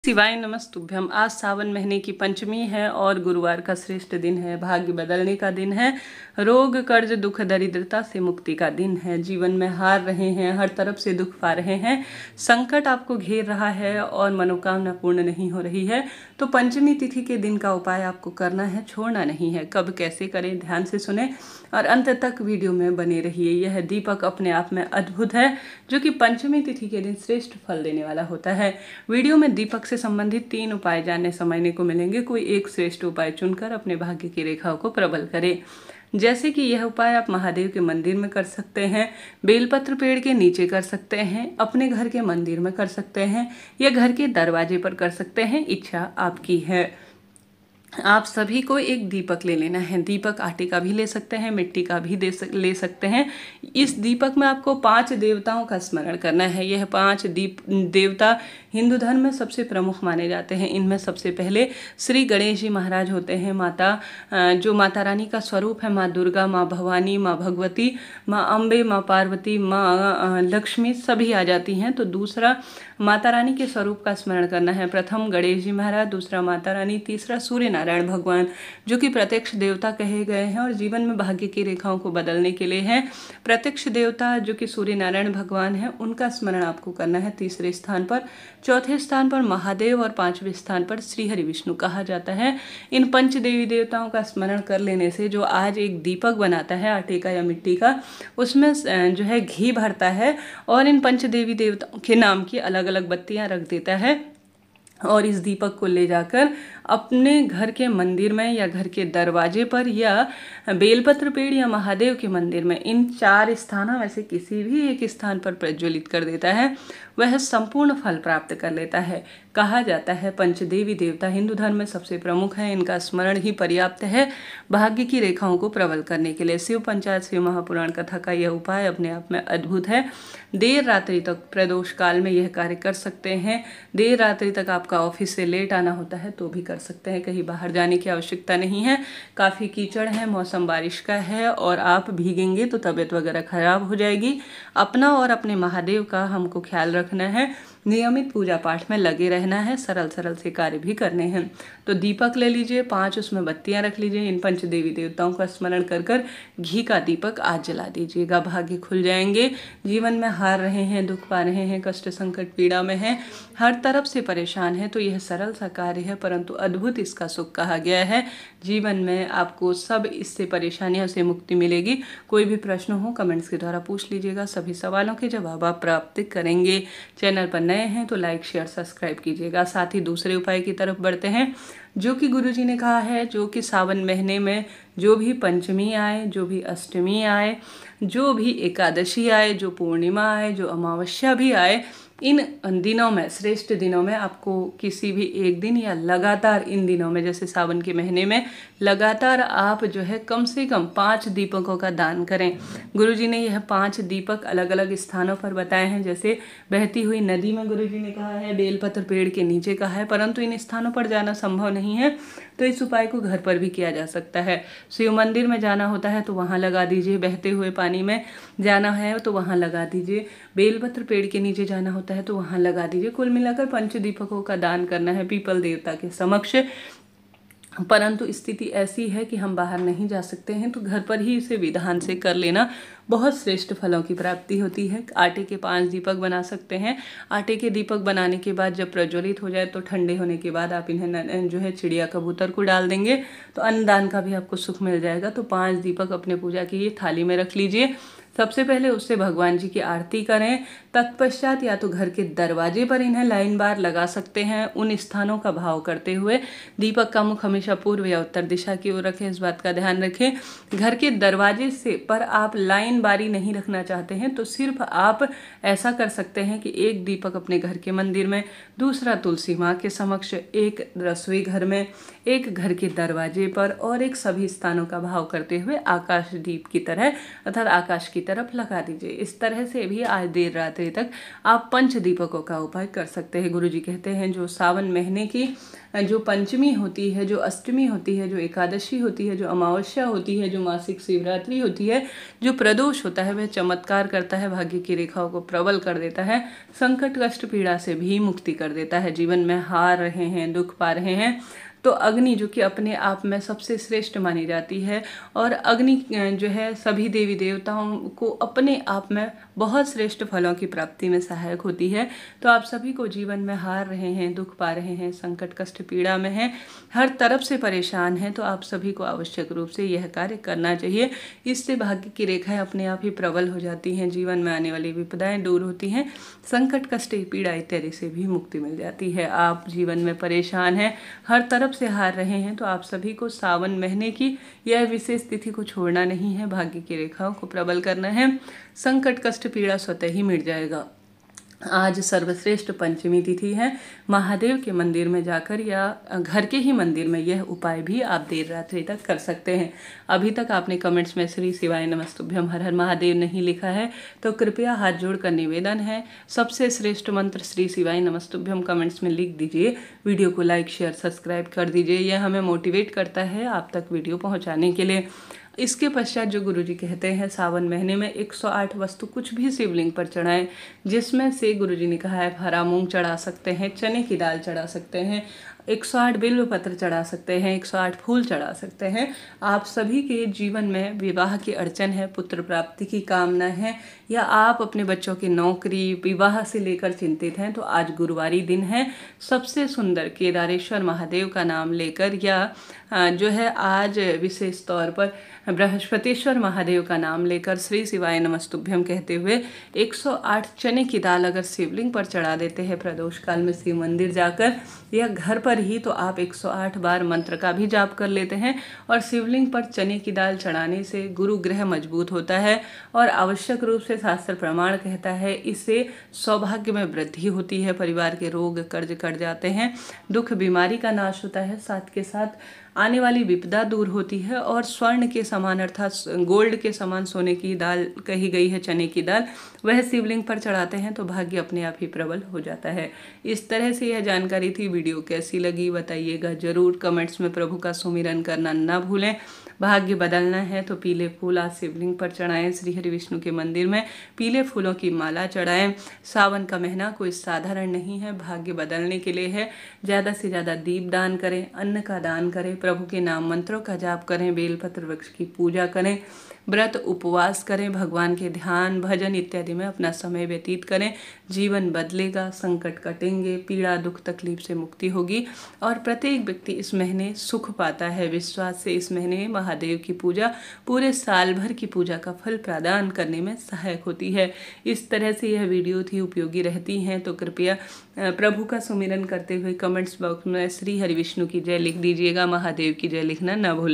शिवाय नमस्तुभ्यम। आज सावन महीने की पंचमी है और गुरुवार का श्रेष्ठ दिन है। भाग्य बदलने का दिन है। रोग कर्ज दुख दरिद्रता से मुक्ति का दिन है। जीवन में हार रहे हैं, हर तरफ से दुख पा रहे हैं, संकट आपको घेर रहा है और मनोकामना पूर्ण नहीं हो रही है, तो पंचमी तिथि के दिन का उपाय आपको करना है, छोड़ना नहीं है। कब कैसे करें, ध्यान से सुने और अंत तक वीडियो में बने रहिए। यह दीपक अपने आप में अद्भुत है, जो कि पंचमी तिथि के दिन श्रेष्ठ फल देने वाला होता है। वीडियो में दीपक से संबंधित 3 उपाय जानने समझने को मिलेंगे। कोई एक श्रेष्ठ उपाय चुनकर अपने भाग्य की रेखाओं को प्रबल करें। जैसे कि यह उपाय आप महादेव के मंदिर में कर सकते हैं, बेलपत्र पेड़ के नीचे कर सकते हैं, अपने घर के मंदिर में कर सकते हैं या घर के दरवाजे पर कर सकते हैं। इच्छा आपकी है। आप सभी को एक दीपक ले लेना है। दीपक आटे का भी ले सकते हैं, मिट्टी का भी ले सकते हैं। इस दीपक में आपको 5 देवताओं का स्मरण करना है। यह 5 देवता हिंदू धर्म में सबसे प्रमुख माने जाते हैं। इनमें सबसे पहले श्री गणेश जी महाराज होते हैं। जो माता रानी का स्वरूप है, माँ दुर्गा, माँ भवानी, माँ भगवती, माँ अम्बे, माँ पार्वती, माँ लक्ष्मी सभी आ जाती हैं। तो दूसरा माता रानी के स्वरूप का स्मरण करना है। प्रथम गणेश जी महाराज, दूसरा माता रानी, तीसरा सूर्य नारायण भगवान, जो कि प्रत्यक्ष देवता कहे गए हैं और जीवन में भाग्य की रेखाओं को बदलने के लिए हैं। प्रत्यक्ष देवता जो कि सूर्य नारायण भगवान हैं, उनका स्मरण आपको करना है तीसरे स्थान पर। चौथे स्थान पर महादेव और 5वें स्थान पर श्री हरि विष्णु कहा जाता है। इन 5 देवी देवताओं का स्मरण कर लेने से जो आज एक दीपक बनाता है आटे का या मिट्टी का, उसमें जो है घी भरता है और इन 5 देवी देवताओं के नाम की अलग अलग बत्तियां रख देता है और इस दीपक को ले जाकर अपने घर के मंदिर में या घर के दरवाजे पर या बेलपत्र पेड़ या महादेव के मंदिर में, इन 4 स्थानों में से किसी भी एक स्थान पर प्रज्वलित कर देता है। वह संपूर्ण फल प्राप्त कर लेता है। कहा जाता है पंचदेवी देवता हिंदू धर्म में सबसे प्रमुख है। इनका स्मरण ही पर्याप्त है भाग्य की रेखाओं को प्रबल करने के लिए। शिव पंचायत शिव महापुराण कथा का यह उपाय अपने आप में अद्भुत है। देर रात्रि तक प्रदोष काल में यह कार्य कर सकते हैं। देर रात्रि तक आपका ऑफिस से लेट आना होता है तो भी कर सकते हैं। कहीं बाहर जाने की आवश्यकता नहीं है। काफ़ी कीचड़ है, मौसम बारिश का है और आप भीगेंगे तो तबीयत वगैरह खराब हो जाएगी। अपना और अपने महादेव का हमको ख्याल रखना है। नियमित पूजा पाठ में लगे रहना है। सरल सरल से कार्य भी करने हैं। तो दीपक ले लीजिए, 5 उसमें बत्तियां रख लीजिए। इन 5 देवी देवताओं का स्मरण कर कर घी का दीपक आज जला दीजिएगा। भाग्य खुल जाएंगे। जीवन में हार रहे हैं, दुख पा रहे हैं, कष्ट संकट पीड़ा में हैं, हर तरफ से परेशान है, तो यह सरल सा कार्य है परंतु अद्भुत इसका सुख कहा गया है। जीवन में आपको सब इससे परेशानियों से मुक्ति मिलेगी। कोई भी प्रश्न हो कमेंट्स के द्वारा पूछ लीजिएगा। सभी सवालों के जवाब आप प्राप्त करेंगे। चैनल पर नए हैं तो लाइक शेयर सब्सक्राइब कीजिएगा। साथ ही दूसरे उपाय की तरफ बढ़ते हैं, जो कि गुरुजी ने कहा है, जो कि सावन महीने में जो भी पंचमी आए, जो भी अष्टमी आए, जो भी एकादशी आए, जो पूर्णिमा आए, जो अमावस्या भी आए, इन दिनों में, श्रेष्ठ दिनों में आपको किसी भी एक दिन या लगातार इन दिनों में, जैसे सावन के महीने में लगातार आप जो है कम से कम 5 दीपकों का दान करें। गुरुजी ने यह 5 दीपक अलग अलग स्थानों पर बताए हैं। जैसे बहती हुई नदी में गुरुजी ने कहा है, बेलपत्र पेड़ के नीचे कहा है, परंतु इन स्थानों पर जाना संभव नहीं है तो इस उपाय को घर पर भी किया जा सकता है। शिव मंदिर में जाना होता है तो वहाँ लगा दीजिए। बहते हुए पानी में जाना है तो वहाँ लगा दीजिए। बेलपत्र पेड़ के नीचे जाना होता है तो वहाँ लगा दीजिए। कुल मिलाकर 5 दीपकों का दान करना है पीपल देवता के समक्ष। परंतु स्थिति ऐसी है कि हम बाहर नहीं जा सकते हैं तो घर पर ही इसे विधान से कर लेना बहुत श्रेष्ठ फलों की प्राप्ति होती है। आटे के 5 दीपक बना सकते हैं। आटे के दीपक बनाने के बाद जब प्रज्वलित हो जाए तो ठंडे होने के बाद आप इन्हें जो है चिड़िया कबूतर को डाल देंगे तो अन्नदान का भी आपको सुख मिल जाएगा। तो 5 दीपक अपने पूजा की ये थाली में रख लीजिए। सबसे पहले उससे भगवान जी की आरती करें। तत्पश्चात या तो घर के दरवाजे पर इन्हें लाइन बार लगा सकते हैं। उन स्थानों का भाव करते हुए दीपक का मुख हमेशा पूर्व या उत्तर दिशा की ओर रखें, इस बात का ध्यान रखें। घर के दरवाजे से पर आप लाइन बारी नहीं रखना चाहते हैं तो सिर्फ आप ऐसा कर सकते हैं कि एक दीपक अपने घर के मंदिर में, दूसरा तुलसी माँ के समक्ष, एक रसोई घर में, एक घर के दरवाजे पर और एक सभी स्थानों का भाव करते हुए आकाश दीप की तरह अर्थात आकाश की तरफ लगा दीजिए। इस तरह से भी आज देर रात्रि तक आप पंच दीपकों का उपाय कर सकते हैं। गुरुजी कहते हैं जो सावन महीने की जो पंचमी होती है, जो अष्टमी होती है, जो एकादशी होती है, जो अमावस्या होती है, जो मासिक शिवरात्रि होती है, जो प्रदोष होता है, वह चमत्कार करता है, भाग्य की रेखाओं को प्रबल कर देता है, संकट कष्ट पीड़ा से भी मुक्ति कर देता है। जीवन में हार रहे हैं, दुख पा रहे हैं, तो अग्नि जो कि अपने आप में सबसे श्रेष्ठ मानी जाती है, और अग्नि जो है सभी देवी देवताओं को अपने आप में बहुत श्रेष्ठ फलों की प्राप्ति में सहायक होती है। तो आप सभी को जीवन में हार रहे हैं, दुख पा रहे हैं, संकट कष्ट पीड़ा में हैं, हर तरफ से परेशान हैं, तो आप सभी को आवश्यक रूप से यह कार्य करना चाहिए। इससे भाग्य की रेखाएं अपने आप ही प्रबल हो जाती हैं, जीवन में आने वाली विपदाएं दूर होती हैं, संकट कष्ट पीड़ा इत्यादि से भी मुक्ति मिल जाती है। आप जीवन में परेशान हैं, हर तरफ से हार रहे हैं, तो आप सभी को सावन महीने की यह विशेष तिथि को छोड़ना नहीं है, भाग्य की रेखाओं को प्रबल करना है, संकट कष्ट पीड़ा स्वतः ही मिट जाएगा। आज सर्वश्रेष्ठ पंचमी तिथि है। महादेव के मंदिर में जाकर या घर के ही मंदिर में यह उपाय भी आप देर रात्रि तक कर सकते हैं। अभी तक आपने कमेंट्स में श्री शिवाय नमस्तुभ्यम हर हर महादेव नहीं लिखा है तो कृपया हाथ जोड़कर निवेदन है, सबसे श्रेष्ठ मंत्र श्री शिवाय नमस्तुभ्यम कमेंट्स में लिख दीजिए। वीडियो को लाइक शेयर सब्सक्राइब कर दीजिए, यह हमें मोटिवेट करता है आप तक वीडियो पहुँचाने के लिए। इसके पश्चात जो गुरुजी कहते हैं सावन महीने में 108 वस्तु कुछ भी शिवलिंग पर चढ़ाएं, जिसमें से गुरुजी ने कहा है हरा मूंग चढ़ा सकते हैं, चने की दाल चढ़ा सकते हैं, 108 बिल्व पत्र चढ़ा सकते हैं, 108 फूल चढ़ा सकते हैं। आप सभी के जीवन में विवाह की अड़चन है, पुत्र प्राप्ति की कामना है, या आप अपने बच्चों की नौकरी विवाह से लेकर चिंतित हैं, तो आज गुरुवारी दिन है। सबसे सुंदर केदारेश्वर महादेव का नाम लेकर या जो है आज विशेष तौर पर बृहस्पतिश्वर महादेव का नाम लेकर श्री शिवाय नमस्तुभ्यम कहते हुए 108 चने की दाल अगर शिवलिंग पर चढ़ा देते हैं प्रदोष काल में शिव मंदिर जाकर या घर पर ही, तो आप 108 बार मंत्र का भी जाप कर लेते हैं। और शिवलिंग पर चने की दाल चढ़ाने से गुरु ग्रह मजबूत होता है और आवश्यक रूप से शास्त्र प्रमाण कहता है इससे सौभाग्य में वृद्धि होती है, परिवार के रोग कर्ज कट जाते हैं, दुख बीमारी का नाश होता है, साथ के साथ आने वाली विपदा दूर होती है, और स्वर्ण के समान अर्थात गोल्ड के समान सोने की दाल कही गई है चने की दाल, वह शिवलिंग पर चढ़ाते हैं तो भाग्य अपने आप ही प्रबल हो जाता है। इस तरह से यह जानकारी थी। वीडियो कैसी लगी बताइएगा जरूर, कमेंट्स में प्रभु का सुमिरन करना ना भूलें। भाग्य बदलना है तो पीले फूल आज शिवलिंग पर चढ़ाएं, श्री हरि विष्णु के मंदिर में पीले फूलों की माला चढ़ाएं। सावन का महीना कोई साधारण नहीं है, भाग्य बदलने के लिए है। ज़्यादा से ज़्यादा दीप दान करें, अन्न का दान करें, प्रभु के नाम मंत्रों का जाप करें, बेलपत्र वृक्ष की पूजा करें, व्रत उपवास करें, भगवान के ध्यान भजन इत्यादि में अपना समय व्यतीत करें। जीवन बदलेगा, संकट कटेंगे, पीड़ा दुख तकलीफ से मुक्ति होगी और प्रत्येक व्यक्ति इस महीने सुख पाता है। विश्वास से इस महीने महादेव की पूजा पूरे साल भर की पूजा का फल प्रदान करने में सहायक होती है। इस तरह से यह वीडियो थी, उपयोगी रहती हैं तो कृपया प्रभु का सुमिरन करते हुए कमेंट्स बॉक्स में श्री हरि विष्णु की जय लिख दीजिएगा, महादेव की जय लिखना न भूलें।